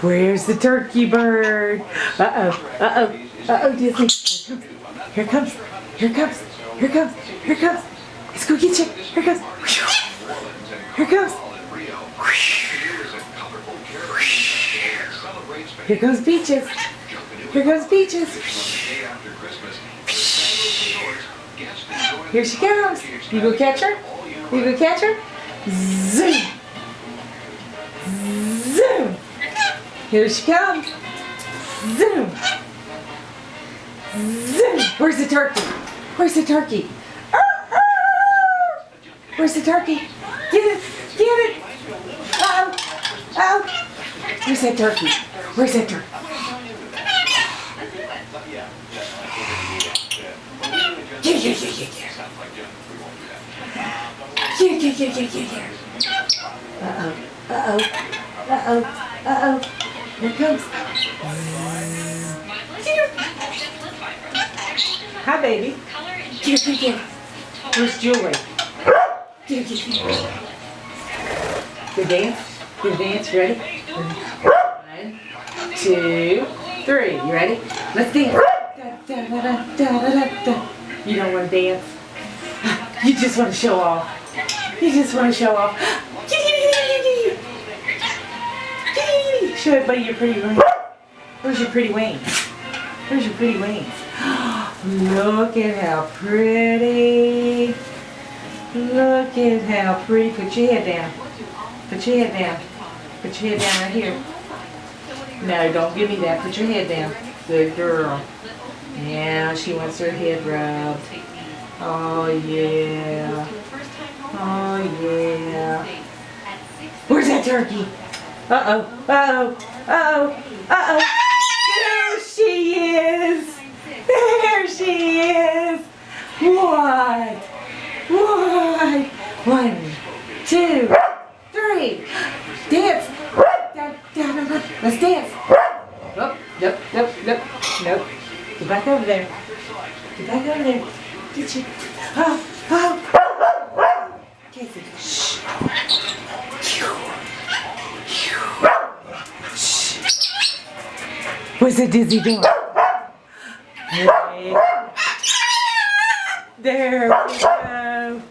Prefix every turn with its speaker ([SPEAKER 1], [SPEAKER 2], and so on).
[SPEAKER 1] Where's the turkey bird? Uh-oh, uh-oh, uh-oh, Disney. Here it comes, here it comes, here it comes, here it comes. Let's go get you. Here it goes. Here it goes. Here goes Peaches. Here goes Peaches. Here she comes. You go catch her? You go catch her? Zoom. Zoom. Here she comes. Zoom. Zoom. Where's the turkey? Where's the turkey? Where's the turkey? Get it. Get it. Oh. Oh. Where's that turkey? Where's that turkey? Yeah, yeah, yeah, yeah, yeah. Yeah, yeah, yeah, yeah, yeah, yeah. Uh-oh, uh-oh, uh-oh, uh-oh. Here it comes. Hi, baby. Here, here, here. Where's Jewelry? Here, here, here. Good dance? Good dance? Ready? 1, 2, 3. You ready? Let's dance. Da, da, da, da, da, da, da. You don't want to dance? You just want to show off. You just want to show off. Show everybody your pretty wings. Where's your pretty wings? Where's your pretty wings? Look at how pretty. Look at how pretty. Put your head down. Put your head down. Put your head down right here. No, don't give me that. Put your head down. Good girl. Yeah, she wants her head rubbed. Oh, yeah. Oh, yeah. Where's that turkey? Uh-oh, uh-oh, uh-oh, uh-oh. There she is. There she is. What? What? 1, 2, 3. Dance. Let's dance. Oh, nope, nope, nope, nope. Get back over there. Get back over there. Get you. Oh, oh. Casey. Shh. What's that Disney doing? Hey. There we go.